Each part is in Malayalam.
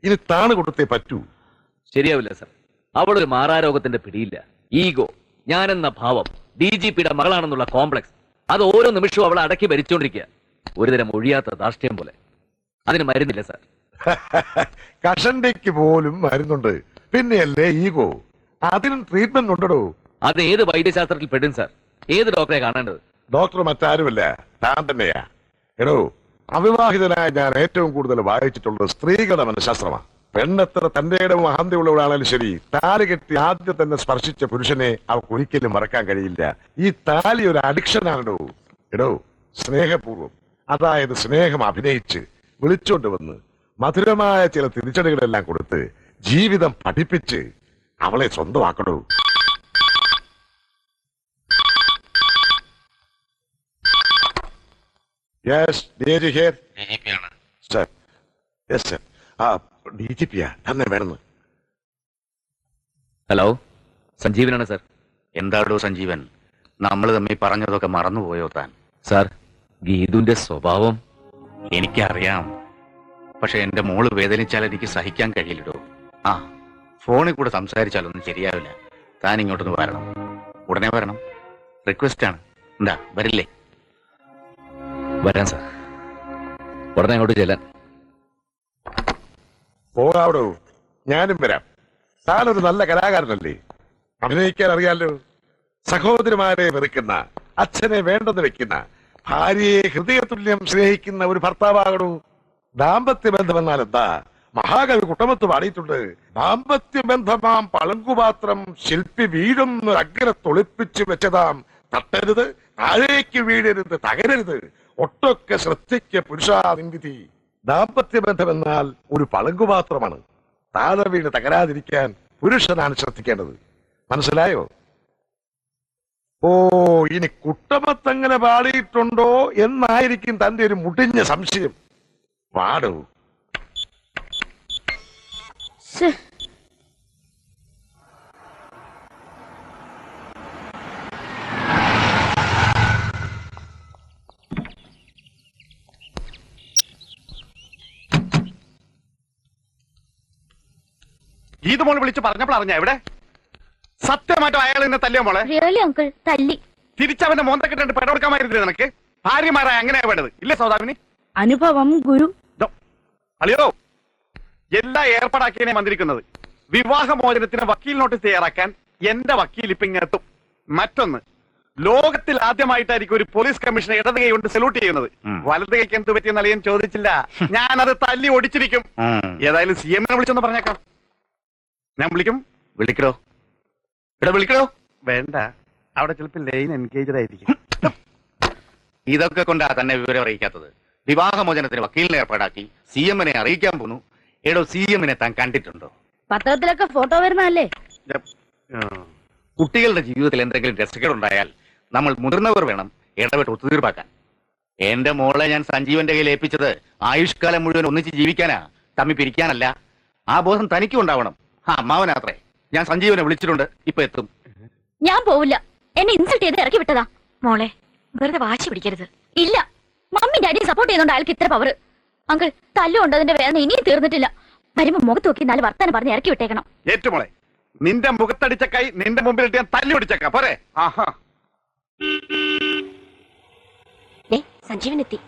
ഇനി താണ് കൊടുത്തേ പറ്റൂ. ശരിയാവില്ല സർ. അവളൊരു മാറാരോഗത്തിന്റെ പിടിയില്ല. ഈഗോ, ഞാനെന്ന ഭാവം, DGPയുടെ മകളാണെന്നുള്ള കോംപ്ലക്സ്, അത് ഓരോ നിമിഷവും അവളെ അടക്കി ഭരിച്ചുകൊണ്ടിരിക്കുക. ഒരുതരം ഒഴിയാത്ത ധാർഷ്ട്യം പോലെ. അതിന് മരുന്നില്ല സാർ. കഷണ്ടിക്ക് പോലും മരുന്നുണ്ട്, പിന്നെയല്ലേ ഈഗോ? അതിനും ട്രീറ്റ്മെന്റ് ഉണ്ടോ? അത് ഏത് വൈദ്യശാസ്ത്രത്തിൽ പെടും സാർ? ഏത് ഡോക്ടറെ കാണേണ്ടത്? ഡോക്ടർ മറ്റാരുമല്ല, താൻ തന്നെയാ. എടോ, അവിവാഹിതനായ ഞാൻ ഏറ്റവും കൂടുതൽ വായിച്ചിട്ടുള്ളത് സ്ത്രീകളുടെ മനഃശാസ്ത്രമാണ്. പെണ്ണെത്ര തന്റെ ഇടവും അഹന്തയുള്ളവളാണെങ്കിലും ശരി, താലി കെട്ടി ആദ്യം തന്നെ സ്പർശിച്ച പുരുഷനെ അവർക്ക് ഒരിക്കലും മറക്കാൻ കഴിയില്ല. ഈ താലി ഒരു അഡിക്ഷനാണോ? എടോ, സ്നേഹപൂർവ്വം, അതായത് സ്നേഹം അഭിനയിച്ച് വിളിച്ചോണ്ട് വന്ന് മധുരമായ ചില തിരിച്ചടികളെല്ലാം കൊടുത്ത് ജീവിതം പഠിപ്പിച്ച് അവളെ സ്വന്തമാക്കണോ. Yes, DG here. Sir, yes sir. DGPയാ, തന്നെ വേണമെന്ന്. ഹലോ, സഞ്ജീവനാണ് സാർ. എന്താടോ സഞ്ജീവൻ, നമ്മൾ തമ്മിൽ പറഞ്ഞതൊക്കെ മറന്നുപോയോ താൻ? സാർ, ഗീതുവിന്റെ സ്വഭാവം എനിക്കറിയാം. പക്ഷെ എന്റെ മോള് വേദനിച്ചാൽ എനിക്ക് സഹിക്കാൻ കഴിയില്ലടോ. ഫോണിൽ കൂടെ സംസാരിച്ചാലൊന്നും ശരിയാവില്ല. താൻ ഇങ്ങോട്ടൊന്ന് വരണം, ഉടനെ വരണം. റിക്വസ്റ്റ് ആണ്. എന്താ, വരില്ലേ? വരാൻ സാർ, ഉടനെ അങ്ങോട്ട് ചെല്ലാൻ. പോകാവടോ, ഞാനും വരാം. താനൊരു നല്ല കലാകാരനല്ലേ, അഭിനയിക്കാൻ അറിയാലോ. സഹോദരിമാരെ വെറുക്കുന്ന, അച്ഛനെ വേണ്ടെന്ന് വെക്കുന്ന, ഭാര്യയെ ഹൃദയതുല്യം സ്നേഹിക്കുന്ന ഒരു ഭർത്താവാകണോ. ദാമ്പത്യ ബന്ധമെന്നാൽ എന്താ? മഹാകവി കുട്ടമത്ത് പാടിയിട്ടുണ്ട്. ദാമ്പത്യ ബന്ധമാം പളുങ്കുപാത്രം ശില്പി വീഴുന്നൊരഗ്ര തൊളിപ്പിച്ചു വെച്ചതാം, തട്ടരുത്, താഴേക്ക് വീഴരുത്, തകരരുത്, ഒട്ടൊക്കെ ശ്രദ്ധിക്ക പുരുഷാനിവിധി. ദാമ്പത്യ ബന്ധമെന്നാൽ ഒരു പളുങ്കുപാത്രമാണ്. താഴെ വീണ് തകരാതിരിക്കാൻ പുരുഷനാണ് ശ്രദ്ധിക്കേണ്ടത്. മനസ്സിലായോ? ഓ, ഇനി കുട്ടമത്തങ്ങനെ പാടിയിട്ടുണ്ടോ എന്നായിരിക്കും തന്റെ ഒരു മുടിഞ്ഞ സംശയം. പാടൂ. ഗീതു മോള് വിളിച്ച് പറഞ്ഞപ്പോൾ അറിഞ്ഞ എവിടെ? സത്യമായിട്ടും അയാൾ എന്നെ തല്ലിയോ മോളെ? തല്ലി. തിരിച്ചവന്റെ മോന്ത കിട്ടേണ്ട പെടകൊടുക്കാമായിരുന്നില്ല നിനക്ക്? ഭാര്യമാരായ അങ്ങനെയാ വേണ്ടത്, ഇല്ലേ സൗദാമിനി? അനുഭവം ഗുരു. അളിയോ, എല്ലാ ഏർപ്പാടാക്കിയാണ് വന്നിരിക്കുന്നത്. വിവാഹമോചനത്തിന് വക്കീൽ നോട്ടീസ് തയ്യാറാക്കാൻ എന്റെ വക്കീൽ ഇപ്പൊ ഇങ്ങെത്തും. മറ്റൊന്ന്, ലോകത്തിൽ ആദ്യമായിട്ടായിരിക്കും ഒരു പോലീസ് കമ്മീഷണർ ഇടത് കൈ കൊണ്ട് സല്യൂട്ട് ചെയ്യുന്നത്. വലത് കൈക്ക് എന്ത് പറ്റിയെന്ന് അളിയൻ ചോദിച്ചില്ല. ഞാനത് തല്ലി ഒടിച്ചിരിക്കും. ഏതായാലും CM വിളിച്ചൊന്ന് പറഞ്ഞേക്കാം. ഞാൻ വിളിക്കും. വിളിക്കടോ, ഇവിടെ വിളിക്കടോ. വേണ്ട, അവിടെ ചിലപ്പോൾ ലൈൻ എൻഗേജഡ് ആയിരിക്കും. ഇതൊക്കെ കൊണ്ടാ തന്നെ വിവരം അറിയിക്കാത്തത്. വിവാഹമോചനത്തിന് വക്കീലിനെ ഏർപ്പാടാക്കി CM അറിയിക്കാൻ പോന്നു. എടോ, CM താൻ കണ്ടിട്ടുണ്ടോ? പത്രത്തിലൊക്കെ ഫോട്ടോ വരുന്നതല്ലേ? കുട്ടികളുടെ ജീവിതത്തിൽ എന്തെങ്കിലും രസക്കേടുണ്ടായാൽ നമ്മൾ മുതിർന്നവർ വേണം ഇടപെട്ട് ഒത്തുതീർപ്പാക്കാൻ. എന്റെ മോളെ ഞാൻ സഞ്ജീവന്റെ കയ്യിൽ ഏൽപ്പിച്ചത് ആയുഷ്കാലം മുഴുവൻ ഒന്നിച്ച് ജീവിക്കാനാ, തമ്മി പിരിക്കാനല്ല. ആ ബോധം തനിക്കും ഉണ്ടാവണം. അമ്മാവനാത്രേ. ഞാൻ സഞ്ജീവനെ വിളിച്ചിട്ടുണ്ട്, ഇപ്പൊ എത്തും. ഞാൻ പോവില്ല. എന്നെ ഇൻസൾട്ട് ചെയ്ത് ഇറക്കി വിട്ടതാ. മോളെ, വെറുതെ വാശി പിടിക്കരുത്. ഇല്ല, മമ്മി ഡാഡിയെ സപ്പോർട്ട് ചെയ്യുന്നുണ്ട് അയാൾക്ക് ഇത്ര പവർ. അങ്കിൾ, തല്ലുകൊണ്ടതിന്റെ വേദന ഇനിയും തീർന്നിട്ടില്ല. വരുമ്പോ മുഖത്ത് നോക്കി 4 വർത്താനം പറഞ്ഞ് ഇറക്കി വിട്ടേക്കണം. ഏറ്റുമോളെ, നിന്റെ മുഖത്തടിച്ച കൈ നിന്റെ മുമ്പിലിട്ട് ഞാൻ തല്ലി പിടിച്ചേക്കാം, പോരെ? സഞ്ജീവൻ എത്തി.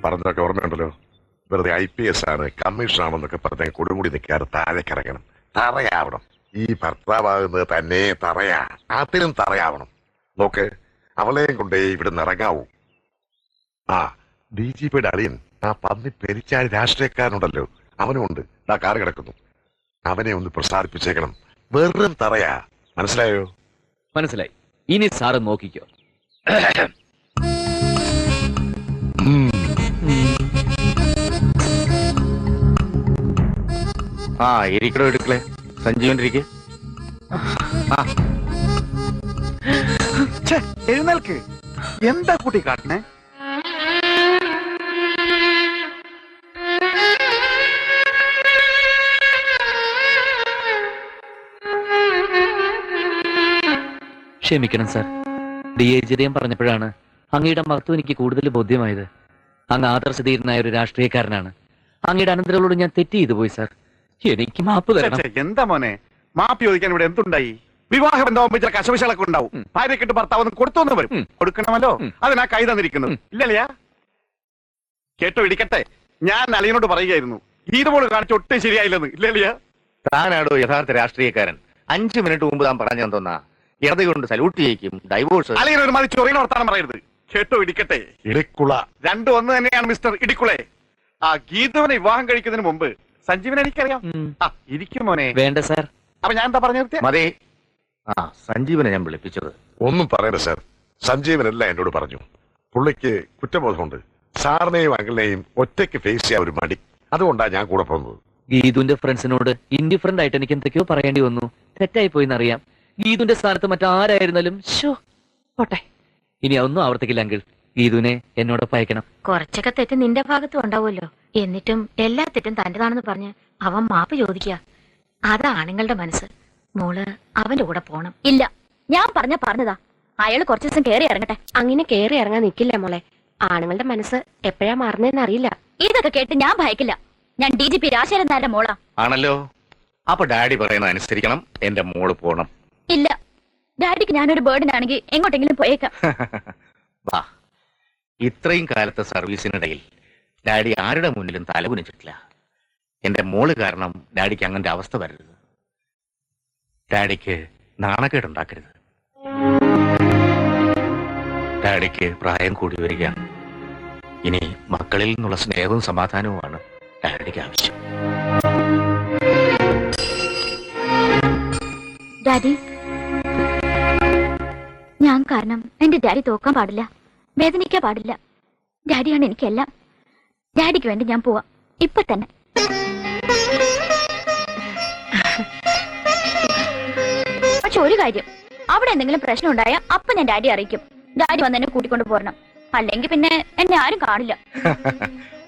പറഞ്ഞതൊക്കെ ഓർമ്മയുണ്ടല്ലോ. വെറുതെ IPS ആണ്, കമ്മീഷൻ ആണെന്നൊക്കെ പറഞ്ഞ കൊടുമുടി നിൽക്കാതെ താഴേക്ക് ഇറങ്ങണം, തറയാവണം. ഈ ഭർത്താവാകുന്നത് തന്നെ തറയാ, അതിനും തറയാവണം. നോക്ക്, അവളെയും കൊണ്ടേ ഇവിടുന്ന് ഇറങ്ങാവൂ. DGPയുടെ അളിയൻ, ആ പന്നി പെരിച്ചാഴി രാഷ്ട്രീയക്കാരനുണ്ടല്ലോ, അവനുമുണ്ട്. കാറ് കിടക്കുന്നു. അവനെ ഒന്ന് പ്രസാദിപ്പിച്ചേക്കണം. വെറും തറയാ, മനസ്സിലായോ? മനസ്സിലായി. ഇനി സാറ് നോക്കിക്കോ. ഇരിക്കടോ, എടുക്കളെ. സഞ്ജീവൻ ഇരിക്കെ. എഴുന്നേൽക്ക്. എന്താ കുട്ടി കാട്ടണേ? ക്ഷമിക്കണം സാർ. DIGDM പറഞ്ഞപ്പോഴാണ് അങ്ങയുടെ മഹത്വം എനിക്ക് കൂടുതൽ ബോധ്യമായത്. അങ്ങ് ആദർശധീരനായ ഒരു രാഷ്ട്രീയക്കാരനാണ്. അങ്ങയുടെ അനന്തരങ്ങളോട് ഞാൻ തെറ്റ് ചെയ്തു പോയി സാർ. എനിക്ക് മാപ്പ് തരണം. എന്താ മോനെ മാപ്പ് ചോദിക്കാൻ ഇവിടെ എന്തുണ്ടായി? വിവാഹ ബന്ധമാകുമ്പോ ചില കശവിശകളൊക്കെ ഉണ്ടാവും. ഭാര്യക്കിട്ട് ഭർത്താവ് ഒന്ന് കൊടുത്തോന്ന് വരും. കൊടുക്കണമല്ലോ, അതിനാ കൈ തന്നിരിക്കുന്നത്. ഇല്ലല്ലയാ കേട്ടോ ഇടിക്കട്ടെ, ഞാൻ അളിയനോട് പറയുകയായിരുന്നു ഇതുപോലെ കാണിച്ച ഒട്ടും ശരിയായില്ലെന്ന്. ഇല്ലല്ലയാ താനാടോ യഥാർത്ഥ രാഷ്ട്രീയക്കാരൻ. 5 മിനിറ്റ് മുമ്പ് താൻ പറഞ്ഞു തോന്നാ ഇടത് കൊണ്ട് സല്യൂട്ട് ചെയ്യിക്കും, ഡൈവോഴ്സ്. അളിയൻ ഒരു മതി ചൊറിയുന്ന വർത്താനം പറയരുത്. കേട്ടോ ഇടിക്കട്ടെ, ഇടിക്കുള രണ്ടും ഒന്ന് തന്നെയാണ് മിസ്റ്റർ ഇടിക്കുളെ. ആ ഗീതുവിനെ വിവാഹം കഴിക്കുന്നതിന് മുമ്പ് സഞ്ജീവൻ എനിക്കറിയാം. ആ ഇരിക്കും മോനെ. വേണ്ട സാർ. അപ്പൊ ഞാൻ എന്താ പറഞ്ഞു മതി. ആ സഞ്ജീവനെ ഞാൻ വിളിപ്പിച്ചത്. ഒന്നും പറയണ്ട സാർ. സഞ്ജീവനല്ല എന്നോട് പറഞ്ഞു. പുള്ളിക്ക് കുറ്റബോധമുണ്ട്. സാറിനെയും അങ്കിളിനെയും ഒറ്റയ്ക്ക് ഫേസ് ചെയ്യാൻ ഒരു മടി. അതുകൊണ്ടാണ് ഞാൻ കൂടെ പോകുന്നത്. ഗീതുവിന്റെ ഫ്രണ്ട്സിനോട് ഇൻഡിഫറന്റ് ആയിട്ട് എനിക്ക് എന്തൊക്കെയോ പറയേണ്ടി വന്നു. തെറ്റായി പോയിന്നറിയാം. ഗീതുവിന്റെ സ്ഥാനത്ത് മറ്റാരായിരുന്നാലും പോട്ടെ. ഇനി ഒന്നും ആവർത്തിക്കില്ല അങ്കിൾ. ഗീതുവിനെ എന്നോടൊപ്പം അയക്കണം. കുറച്ചൊക്കെ തെറ്റ് നിന്റെ ഭാഗത്തും ഉണ്ടാവുമല്ലോ. എന്നിട്ടും എല്ലാ തെറ്റും തന്റേതാണെന്ന് പറഞ്ഞ് അവൻ മാപ്പ് ചോദിക്കുക. അതാ ആണുങ്ങളുടെ മനസ്സ്. മോള് അവന്റെ കൂടെ പോണം. ഇല്ല, ഞാൻ പറഞ്ഞതാ. അയാള് കുറച്ചു ദിവസം കേറി ഇറങ്ങട്ടെ. അങ്ങനെ കേറി ഇറങ്ങാൻ നിൽക്കില്ല മോളെ. ആണുങ്ങളുടെ മനസ്സ് എപ്പോഴാ മാറുന്നതെന്ന് അറിയില്ല. ഇതൊക്കെ കേട്ട് ഞാൻ ഭയക്കില്ല. ഞാൻ DGP രാജശേഖരൻ നായരുടെ മോളാ. ആണല്ലോ. അപ്പൊ ഡാഡി പറയുന്നത് അനുസരിക്കണം. എന്റെ മോള് പോണം. ഇല്ല, ഡാഡിക്ക് ഞാനൊരു ബേർഡിനാണെങ്കിൽ എങ്ങോട്ടെങ്കിലും പോയേക്കാം. വാ. ഇത്രയും കാലത്തെ സർവീസിനിടയിൽ ഡാഡി ആരുടെ മുന്നിലും തലകുനിച്ചിട്ടില്ല. എന്റെ മോള് കാരണം ഡാഡിക്ക് അങ്ങന്റെ അവസ്ഥ വരരുത്. ഡാഡിക്ക് നാണക്കേടുണ്ടാക്കരുത്. ഡാഡിക്ക് പ്രായം കൂടി വരികയാണ്. ഇനി മക്കളിൽ നിന്നുള്ള സ്നേഹവും സമാധാനവുമാണ് ഡാഡിക്ക് ആവശ്യം. ഡാഡി, ഞാൻ കാരണം എന്റെ ഡാഡി തോക്കാൻ പാടില്ല, വേദനിക്കാൻ പാടില്ല. ഡാഡിയാണ് എനിക്കെല്ലാം. ഡാഡിക്ക് വേണ്ടി ഞാൻ പോവാം ഇപ്പൊ തന്നെ. പക്ഷെ ഒരു കാര്യം, അവിടെ എന്തെങ്കിലും പ്രശ്നം ഉണ്ടായാൽ അപ്പൊ ഞാൻ ഡാഡി അറിയിക്കും. ഡാഡി വന്ന് എന്നെ കൂട്ടിക്കൊണ്ട് പോരണം. അല്ലെങ്കിൽ പിന്നെ എന്നെ ആരും കാണില്ല.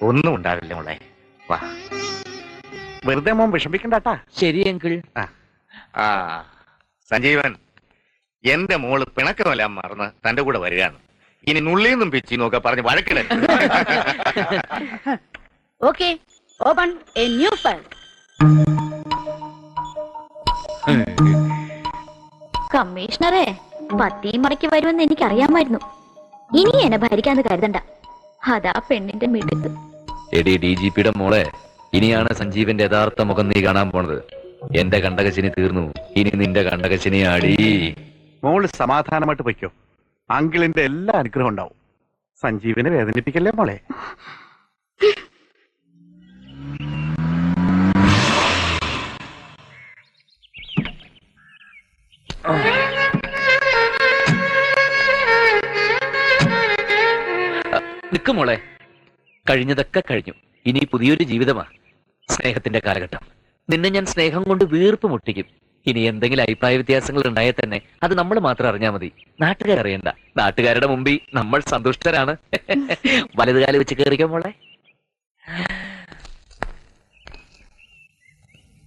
ഒന്നും ഉണ്ടാവില്ല മോളെ. വാ. വെറുതെ മോൻ വിഷമിക്കണ്ടാട്ടാ. ശരി അങ്കിൾ. ആ സഞ്ജീവൻ, എന്റെ മോള് പിണക്കമെല്ലാം മറന്ന് തന്റെ കൂടെ വരികയാണ്. ഇനി നുള്ളിന്നും പിച്ചിന്നൊക്കെ പറഞ്ഞ് വഴക്കില്ല. Okay, open a new file. കമ്മീഷണറെ, 10 മണിക്ക് വരുമെന്ന് എനിക്കറിയാമായിരുന്നു. ഇനി എന്നെ ഭരിക്കാന്ന് കരുതണ്ട. അതാ പെണ്ണിന്റെ മിടുക്ക്. എടി DGPയുടെ മോളെ, ഇനിയാണ് സഞ്ജീവന്റെ യഥാർത്ഥ മുഖം നീ കാണാൻ പോണത്. എന്റെ കണ്ടകശിനി തീർന്നു. ഇനി നിന്റെ കണ്ടകശിനി ആടി. മോള് സമാധാനമായിട്ട് പൊയ്ക്കോ. അങ്കിളിന്റെ എല്ലാ അനുഗ്രഹം ഉണ്ടാവും. സഞ്ജീവിനെ വേദനിപ്പിക്കല്ലേ മോളെ. നിക്ക് മോളെ, കഴിഞ്ഞതൊക്കെ കഴിഞ്ഞു. ഇനി പുതിയൊരു ജീവിതമാ. സ്നേഹത്തിന്റെ കാലഘട്ടം. നിന്നെ ഞാൻ സ്നേഹം കൊണ്ട് വീർപ്പ് മുട്ടിക്കും. ഇനി എന്തെങ്കിലും അഭിപ്രായ വ്യത്യാസങ്ങൾ ഉണ്ടായാൽ തന്നെ അത് നമ്മൾ മാത്രം അറിഞ്ഞാൽ മതി. നാട്ടുകാർ അറിയണ്ട. നാട്ടുകാരുടെ മുമ്പിൽ നമ്മൾ സന്തുഷ്ടരാണ്. വലതുകാലം വെച്ച് കയറിക്കോ മോളെ.